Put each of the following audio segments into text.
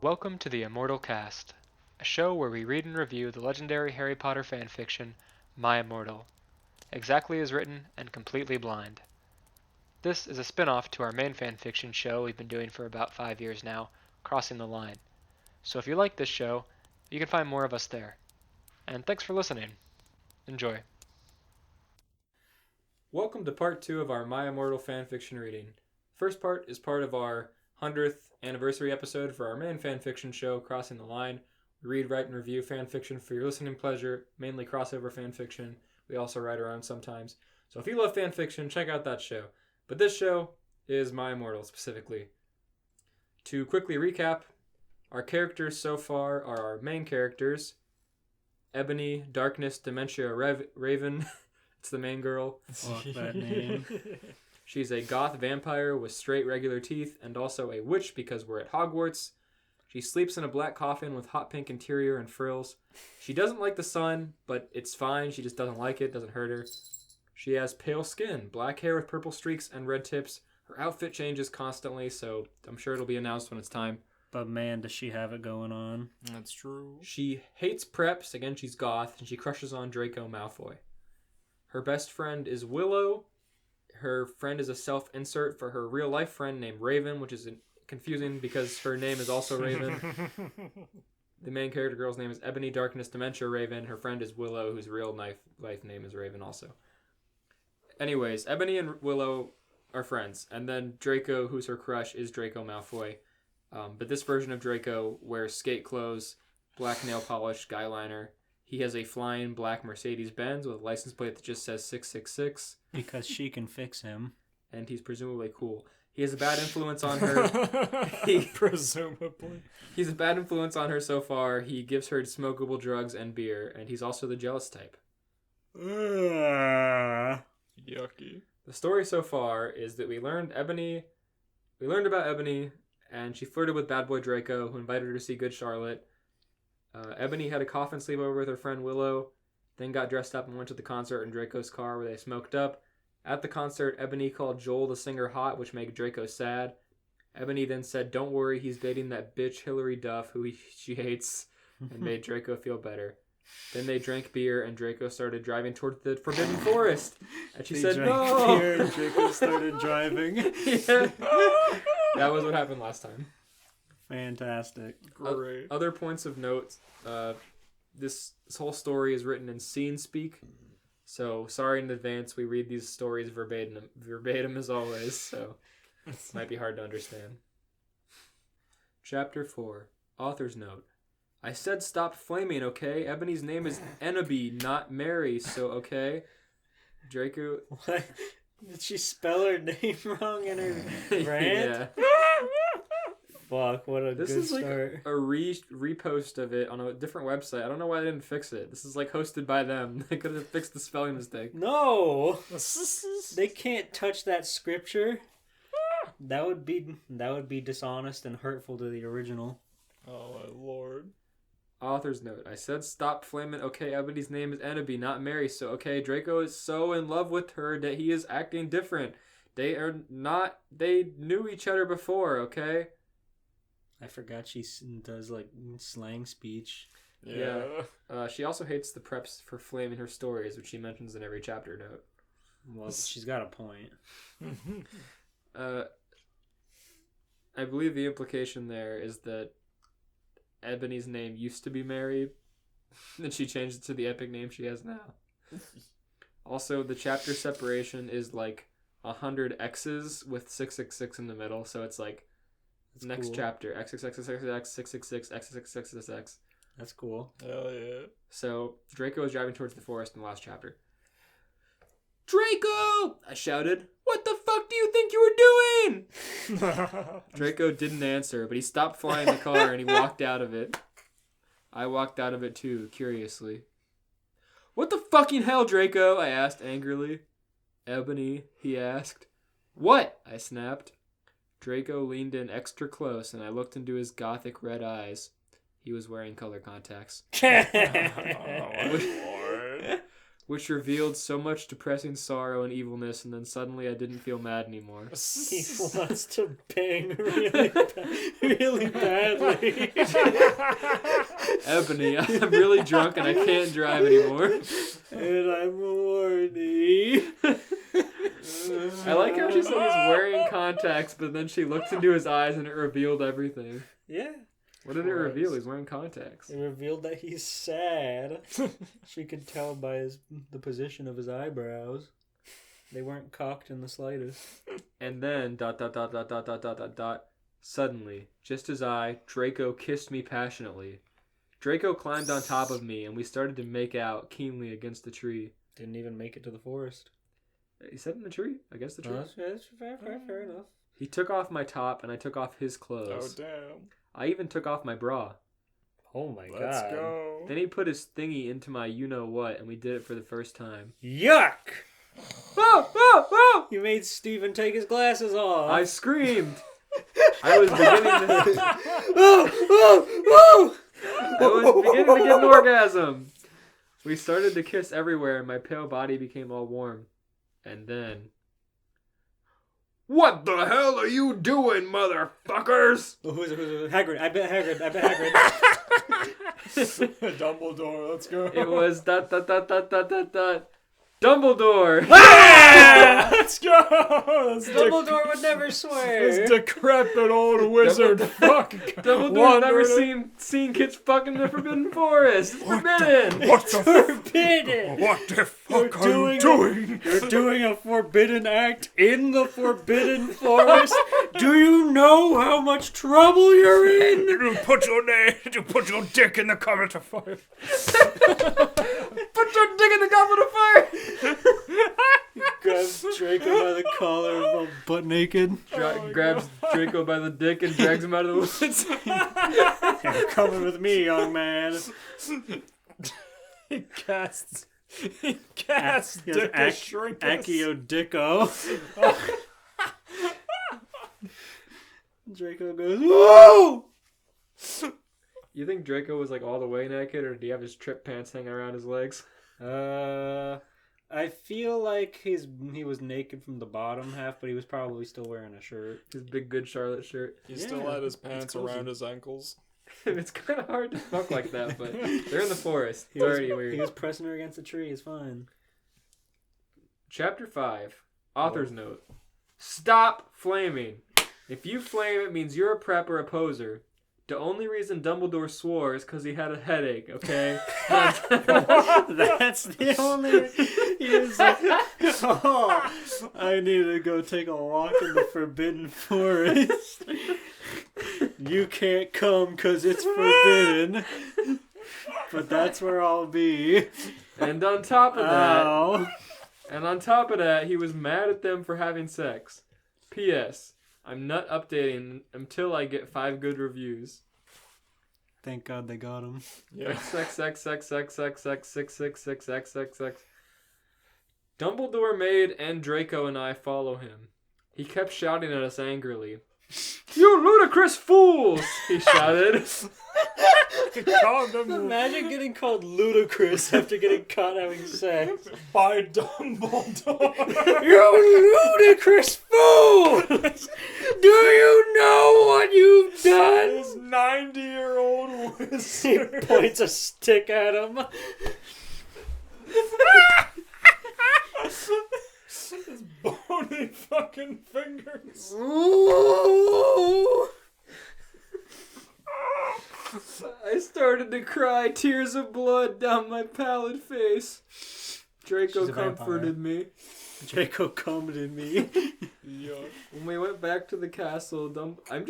Welcome to the Immortal Cast, a show where we read and review the legendary Harry Potter fanfiction, My Immortal, exactly as written and completely blind. This is a spin-off to our main fanfiction show we've been doing for about 5 years now, Crossing the Line. So if you like this show, you can find more of us there. And thanks for listening. Enjoy. Welcome to part 2 of our My Immortal fanfiction reading. First part is part of our 100th anniversary episode for our main fanfiction show, Crossing the Line. We read, write, and review fanfiction for your listening pleasure, mainly crossover fanfiction. We also write our own sometimes. So if you love fanfiction, check out that show. But this show is My Immortal specifically. To quickly recap, our characters so far are our main characters: Ebony, Darkness, Dementia, Raven. It's the main girl. Fuck that name. She's a goth vampire with straight regular teeth and also a witch because we're at Hogwarts. She sleeps in a black coffin with hot pink interior and frills. She doesn't like the sun, but it's fine. She just doesn't like it. Doesn't hurt her. She has pale skin, black hair with purple streaks and red tips. Her outfit changes constantly, so I'm sure it'll be announced when it's time. But man, does she have it going on. That's true. She hates preps. Again, she's goth, and she crushes on Draco Malfoy. Her best friend is Willow. Her friend is a self-insert for her real-life friend named Raven, which is confusing because her name is also Raven. The main character girl's name is Ebony, Darkness, Dementia, Raven. Her friend is Willow, whose real life name is Raven also. Anyways, Ebony and Willow are friends. And then Draco, who's her crush, is Draco Malfoy. But this version of Draco wears skate clothes, black nail polish, guy liner. He has a flying black Mercedes-Benz with a license plate that just says 666. Because she can fix him. And he's presumably cool. He has a bad influence on her. Presumably. He's a bad influence on her so far. He gives her smokable drugs and beer, and he's also the jealous type. Yucky. The story so far is that we learned about Ebony, and she flirted with bad boy Draco, who invited her to see Good Charlotte. Ebony had a coffin sleepover with her friend Willow, then got dressed up and went to the concert in Draco's car where they smoked up. At the concert, Ebony called Joel the singer hot, which made Draco sad. Ebony then said, "Don't worry, he's dating that bitch Hillary Duff, who she hates," and made Draco feel better. Then they drank beer, and Draco started driving toward the Forbidden Forest. And she said, "No!" Beer and Draco started driving. Yeah. That was what happened last time. Fantastic. Great. Other points of note, this whole story is written in scene speak. So, sorry in advance, we read these stories verbatim as always, so it might be hard to understand. Chapter 4. Author's Note. I said stop flaming, okay? Ebony's name is Ennaby, not Mary, so okay? Draco... What? Did she spell her name wrong in her rant? Yeah. Fuck, what a This good is like start. a repost of it on a different website. I don't know why they didn't fix it. This is like hosted by them. They could have fixed the spelling mistake. No! They can't touch that scripture. That would be dishonest and hurtful to the original. Oh my lord. Author's note. I said stop flaming. Okay, Ebony's name is Ennaby, not Mary. So, okay, Draco is so in love with her that he is acting different. They knew each other before, okay? I forgot she does like slang speech. Yeah. She also hates the preps for flaming her stories, which she mentions in every chapter note. Well, she's got a point. I believe the implication there is that Ebony's name used to be Mary, and she changed it to the epic name she has now. Also, the chapter separation is like 100 X's with 666 in the middle, so it's like That's next cool. chapter XXXXX 666 XXXXX. That's cool. Hell yeah. So Draco is driving towards the forest in the last chapter. Draco! I shouted. What the fuck do you think you were doing? Draco didn't answer, but he stopped flying the car and he walked out of it. I walked out of it too, curiously. What the fucking hell, Draco? I asked angrily. Ebony, he asked. What? I snapped. Draco leaned in extra close and I looked into his gothic red eyes. He was wearing color contacts. Oh my lord. which revealed so much depressing sorrow and evilness, and then suddenly I didn't feel mad anymore. He wants to bang really badly. Ebony, I'm really drunk and I can't drive anymore. And I'm horny. I like how she said he's wearing contacts, but then she looked into his eyes and it revealed everything. Yeah. What did it reveal? He's wearing contacts. It revealed that he's sad. She could tell by the position of his eyebrows. They weren't cocked in the slightest. And then ... Suddenly, just as Draco kissed me passionately. Draco climbed on top of me and we started to make out keenly against the tree. Didn't even make it to the forest. He said in the tree? I guess the tree. That's fair enough. He took off my top and I took off his Oh, clothes. damn. I even took off my bra. Oh my god. Let's go. Then he put his thingy into my you-know-what and we did it for the first time. Yuck! Oh! Oh! Oh! You made Steven take his glasses off. I screamed. I was beginning to... Oh! I was beginning to get an orgasm. We started to kiss everywhere and my pale body became all warm. And then... What the hell are you doing, motherfuckers? Who's it? Hagrid. I bet Hagrid. Dumbledore, let's go. It was ... Dumbledore! Let's go! Dumbledore would never swear. This decrepit old wizard. Fuck. Dumbledore's never seen kids fucking in the Forbidden Forest. It's forbidden. What the Forbidden. What the fuck are you doing doing? You're doing a forbidden act in the Forbidden Forest. Do you know how much trouble you're in? You put your dick in the goblet of fire. Put your dick in the goblet of fire! Grabs Draco by the collar while butt naked. Grabs Draco by the dick and drags him out of the woods. You're coming with me, young man. He casts dick as shrinkus. Accio Dicko. Draco goes, whoa! You think Draco was like all the way naked, or did he have his trip pants hanging around his legs? I feel like he was naked from the bottom half, but he was probably still wearing a shirt. His big good Charlotte shirt. He still had his pants around his ankles. It's kind of hard to fuck like that, but they're in the forest. He It's already weird. He was pressing her against the tree. It's fine. Chapter 5. Author's note. Stop flaming. If you flame, it means you're a prep or a poser. The only reason Dumbledore swore is because he had a headache, okay? That's the only... He was like, oh, I need to go take a walk in the Forbidden Forest. You can't come because it's forbidden. But that's where I'll be. And on top of that... Ow. And on top of that, he was mad at them for having sex. P.S. I'm not updating until I get 5 good reviews. Thank God they got him. Yeah. Sex. Dumbledore made and Draco and I follow him. He kept shouting at us angrily. You ludicrous fools! He shouted. Imagine getting called ludicrous after getting caught having sex. By Dumbledore. You ludicrous fool! Do you know what you've done? This 90-year-old He wizard. points a stick at him. His bony fucking fingers. Ooh. I started to cry, tears of blood down my pallid face. Draco She's a vampire. comforted me. Draco comforted me. Yuck. When we went back to the castle, I'm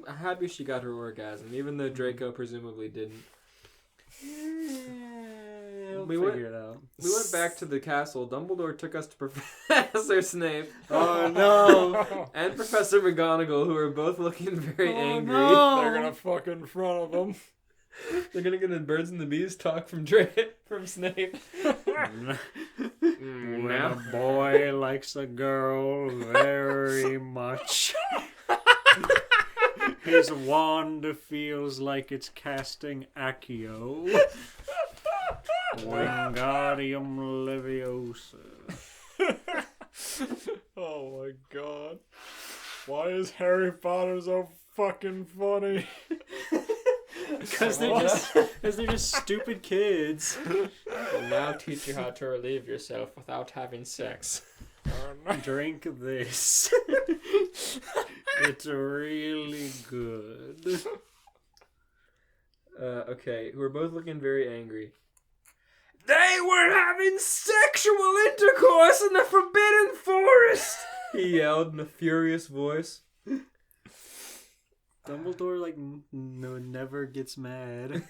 happy she got her orgasm, even though Draco presumably didn't. We figure it out. We went back to the castle. Dumbledore took us to Professor Snape. Oh no! And Professor McGonagall, who are both looking very angry. no. They're gonna fuck in front of him. They're gonna get the birds and the bees talk from Snape. When a boy likes a girl very much, his wand feels like it's casting Accio. Wingardium Leviosa. Oh my god. Why is Harry Potter so fucking funny? Because they're just stupid kids. Will now teach you how to relieve yourself without having sex. Drink this. It's really good. Okay, we're both looking very angry. They were having sexual intercourse in the Forbidden Forest! He yelled in a furious voice. Dumbledore, never gets mad.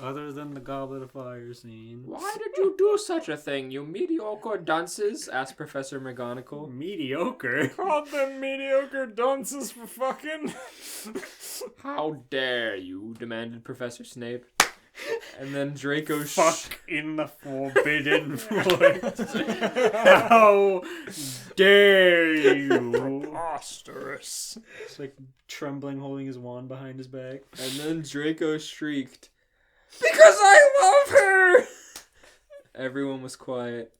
Other than the Goblet of Fire scene. Why did you do such a thing, you mediocre dunces? Asked Professor McGonagall. Mediocre? Called them mediocre dunces for fucking. How dare you? Demanded Professor Snape. And then Draco Fuck in the Forbidden Forest. How dare you? Preposterous. It's like trembling, holding his wand behind his back. And then Draco shrieked, "Because I love her!" Everyone was quiet.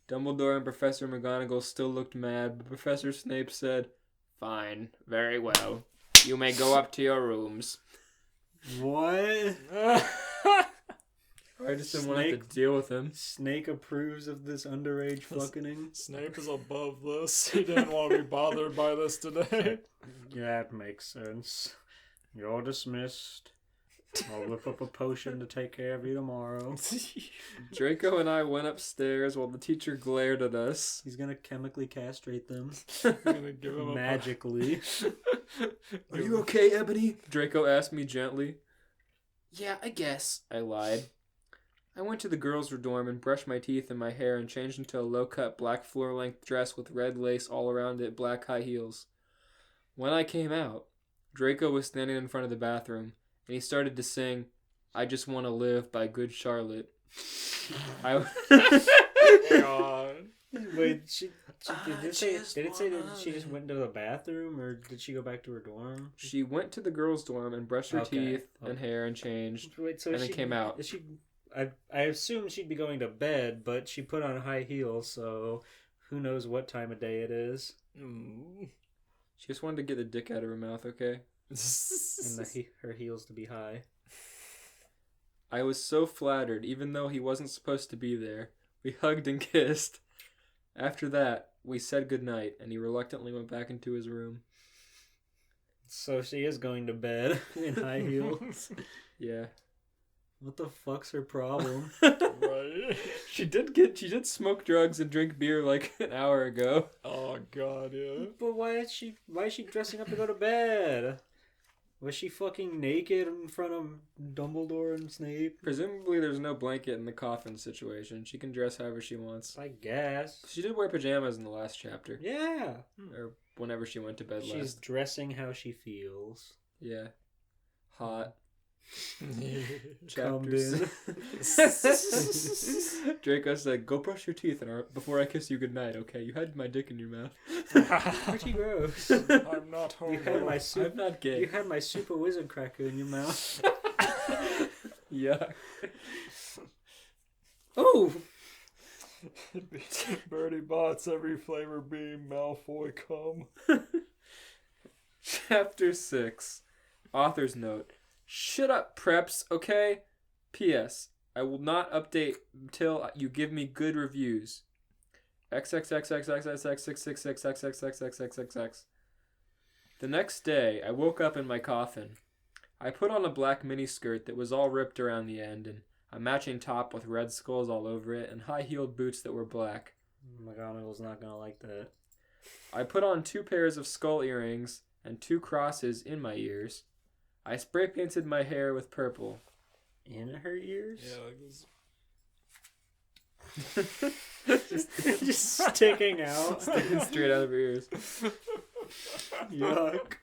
Dumbledore and Professor McGonagall still looked mad, but Professor Snape said, "Fine, very well. You may go up to your rooms." What? I just didn't want to have to deal with him. Snake approves of this underage fucking. Snape is above this. He didn't want to be bothered by this today. Yeah, that makes sense. You're dismissed. I'll whip up a potion to take care of you tomorrow. Draco and I went upstairs while the teacher glared at us. He's gonna chemically castrate them. I'm gonna give him Magically. Are you okay, Ebony? Draco asked me gently. Yeah, I guess, I lied. I went to the girls' dorm and brushed my teeth and my hair and changed into a low-cut black floor-length dress with red lace all around it, black high heels. When I came out, Draco was standing in front of the bathroom, and he started to sing "I Just Want to Live" by Good Charlotte. God. Wait, did it say that she just went to the bathroom, or did she go back to her dorm? She went to the girls' dorm and brushed her teeth and hair and changed, Wait, so and then came out. I assume she'd be going to bed, but she put on high heels, so who knows what time of day it is. She just wanted to get the dick out of her mouth, okay? And her heels to be high. I was so flattered, even though he wasn't supposed to be there. We hugged and kissed. After that, we said goodnight, and he reluctantly went back into his room. So she is going to bed in high heels. Yeah. What the fuck's her problem? Right. She did smoke drugs and drink beer like an hour ago. Oh god, yeah. But why is she dressing up to go to bed? Was she fucking naked in front of Dumbledore and Snape? Presumably there's no blanket in the coffin situation. She can dress however she wants. I guess. She did wear pajamas in the last chapter. Yeah. Or whenever she went to bed She's last. dressing how she feels. Yeah. Hot. Come Chapters. Draco said, "Go brush your teeth before I kiss you goodnight, okay? You had my dick in your mouth." Pretty gross. I'm not home. I'm not gay. You had my super wizard cracker in your mouth. Yuck. Oh! Birdie Bots, every flavor beam, Malfoy come. Chapter 6. Author's note. Shut up, preps, okay? P.S. I will not update until you give me good reviews. XXXXXXXXXXXXXXXXXX. The next day, I woke up in my coffin. I put on a black miniskirt that was all ripped around the end, and a matching top with red skulls all over it, and high-heeled boots that were black. McGonagall's not gonna like that. I put on 2 pairs of skull earrings and 2 crosses in my ears. I spray painted my hair with purple. In her ears? Yeah, like this. just sticking out. Sticking straight out of her ears. Yuck.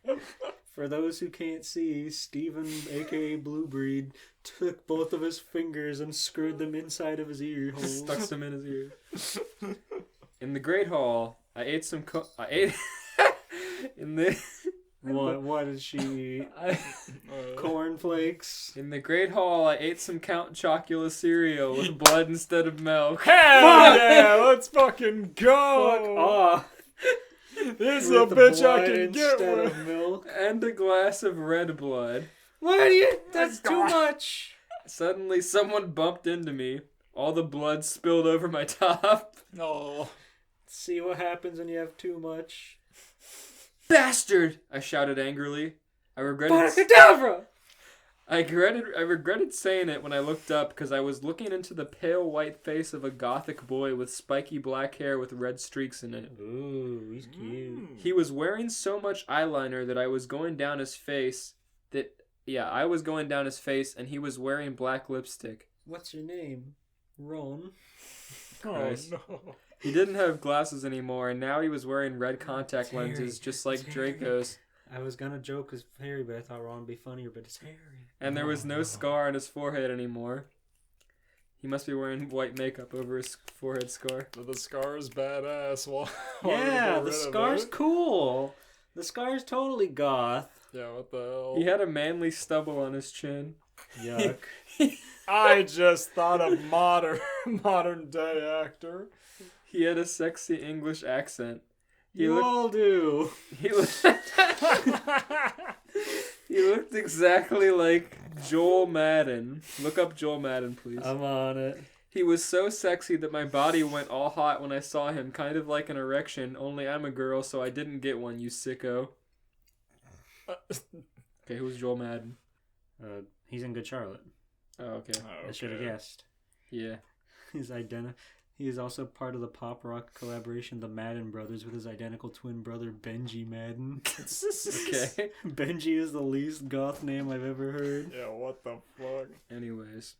For those who can't see, Steven, aka Bluebreed, took both of his fingers and screwed them inside of his ear holes. Stuck them in his ears. In the Great Hall, I ate some What did she eat? Cornflakes. In the Great Hall, I ate some Count Chocula cereal with blood instead of milk. Hell yeah, let's fucking Fuck go. off. This is With a the bitch I blood can get instead with. of milk. And a glass of red blood. What are you? That's too much. Suddenly, someone bumped into me. All the blood spilled over my top. No. See what happens when you have too much. Bastard! I shouted angrily. I regretted saying it when I looked up because I was looking into the pale white face of a gothic boy with spiky black hair with red streaks in it. Ooh, he's cute. He was wearing so much eyeliner that I was going down his face and he was wearing black lipstick. What's your name? Ron. Christ. Oh no. He didn't have glasses anymore, and now he was wearing red contact lenses just like Draco's. I was gonna joke as Harry, but I thought Ron would be funnier, but it's Harry. And there was no scar on his forehead anymore. He must be wearing white makeup over his forehead scar. But the scar is badass. Well, Yeah, the scar's cool. The scar's totally goth. Yeah, what the hell? He had a manly stubble on his chin. Yuck. I just thought of modern day actor. He had a sexy English accent. You all do. He looked exactly like Joel Madden. Look up Joel Madden, please. I'm on it. He was so sexy that my body went all hot when I saw him, kind of like an erection, only I'm a girl, so I didn't get one, you sicko. Okay, who's Joel Madden? He's in Good Charlotte. Oh, okay. I should have guessed. Yeah. He is also part of the pop rock collaboration The Madden Brothers with his identical twin brother Benji Madden. Okay. Benji is the least goth name I've ever heard. Yeah, what the fuck? Anyways.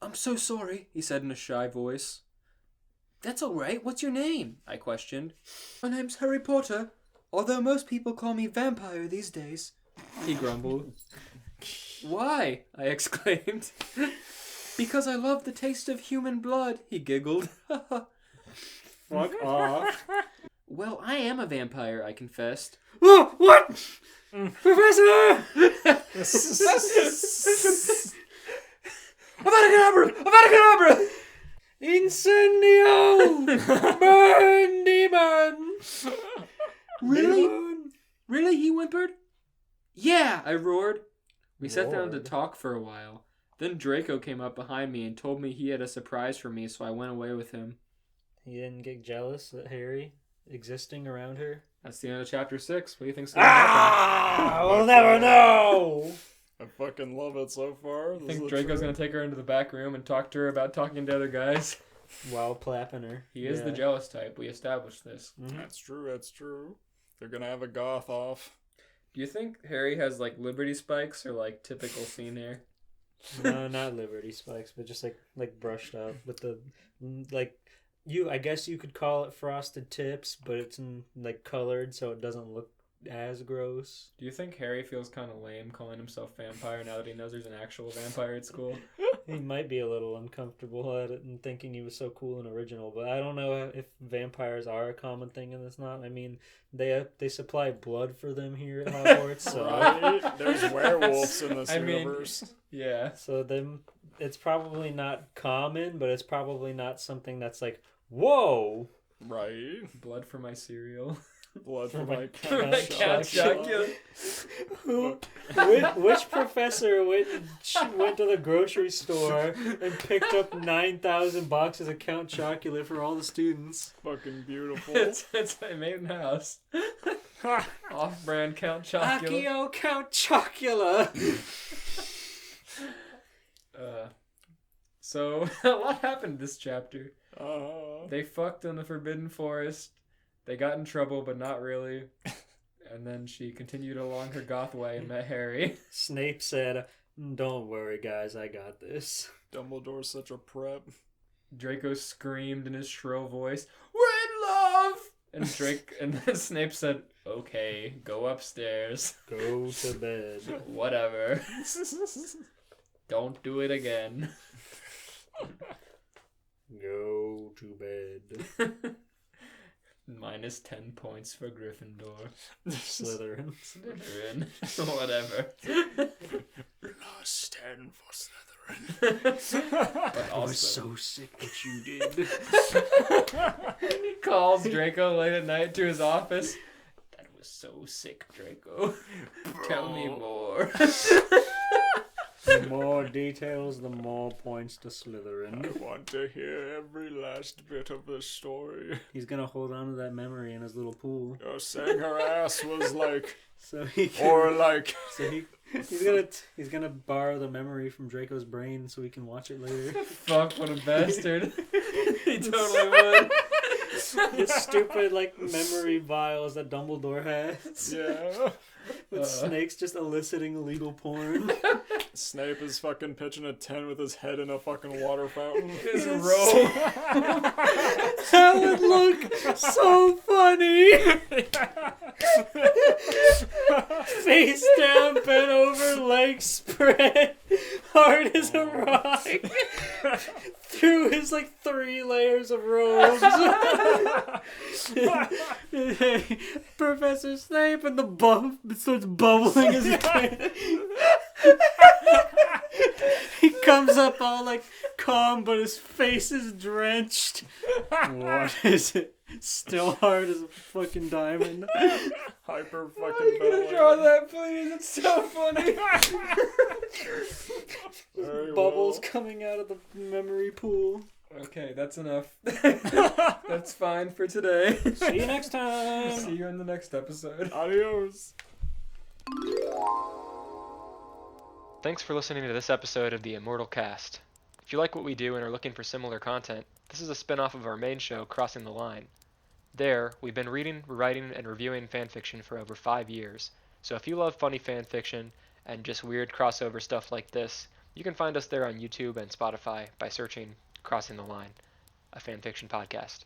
I'm so sorry, he said in a shy voice. That's alright, what's your name? I questioned. My name's Harry Potter, although most people call me Vampire these days. He grumbled. Why? I exclaimed. Because I love the taste of human blood, he giggled. Fuck off. Well, I am a vampire, I confessed. Oh, what? Professor! Avada-kedavra! Incendio! Burn, demon! Really? Demon. Really? He whimpered. Yeah, I roared. We sat down to Roared? talk for a while. Then Draco came up behind me and told me he had a surprise for me, so I went away with him. He didn't get jealous at Harry existing around her? That's the end of chapter 6. What do you think's going to happen? We'll never know! I fucking love it so far. I think Draco's going to take her into the back room and talk to her about talking to other guys. While clapping her. He is the jealous type. We established this. Mm-hmm. That's true. They're gonna have a goth off. Do you think Harry has, like, Liberty spikes or, like, typical scene hair? No, not Liberty spikes, but just like brushed up with the I guess you could call it frosted tips, but it's like colored so it doesn't look as gross. Do you think Harry feels kind of lame calling himself vampire now that he knows there's an actual vampire at school? He might be a little uncomfortable at it and thinking he was so cool and original, but I don't know if vampires are a common thing and it's not. I mean, they supply blood for them here at Hogwarts, so Right? There's werewolves in this universe. Yeah. So it's probably not common, but it's probably not something that's like, whoa! Right? Blood for my cereal. Blood for my Count cat. Chocula. Which professor went to the grocery store and picked up 9,000 boxes of Count Chocula for all the students? Fucking beautiful. it's my main house. Off-brand Count Chocula. Accio Count Chocula! So, a lot happened this chapter. Uh-huh. They fucked in the Forbidden Forest. They got in trouble, but not really. And then she continued along her goth way and met Harry. Snape said, "Don't worry, guys, I got this." Dumbledore's such a prep. Draco screamed in his shrill voice, "We're in love!" And then Snape said, "Okay, go upstairs. Go to bed. Whatever. Don't do it again." Go to bed. Minus 10 points for Gryffindor. Slytherin. Slytherin. Whatever. Plus 10 for Slytherin. But I was also, so sick what you did. he calls Draco late at night to his office. That was so sick, Draco. Tell me more. The more details, the more points to Slytherin. I want to hear every last bit of this story. He's gonna hold on to that memory in his little pool. You're saying her ass was like, So he can, or like, so he's gonna borrow the memory from Draco's brain so he can watch it later. Fuck, what a bastard. He totally would. This stupid like memory vials that Dumbledore has. yeah. With Snake's just eliciting illegal porn. Snape is fucking pitching a 10 with his head in a fucking water fountain. His robe. That would look so funny. Face down, bent over, legs spread, hard as a rock. Through his like 3 layers of robes. Professor Snape, and the bump starts bubbling his head. He comes up all like calm, but his face is drenched. What is it? Still hard as a fucking diamond. Hyper Are fucking you gonna draw that, please? It's so funny. Very Bubbles well. coming out of the memory pool. Okay, that's enough. That's fine for today. See you next time. See you in the next episode. Adios. Thanks for listening to this episode of the Immortal Cast. If you like what we do and are looking for similar content, this is a spin-off of our main show, Crossing the Line. There, we've been reading, writing, and reviewing fanfiction for over 5 years, so if you love funny fanfiction and just weird crossover stuff like this, you can find us there on YouTube and Spotify by searching Crossing the Line, a fanfiction podcast.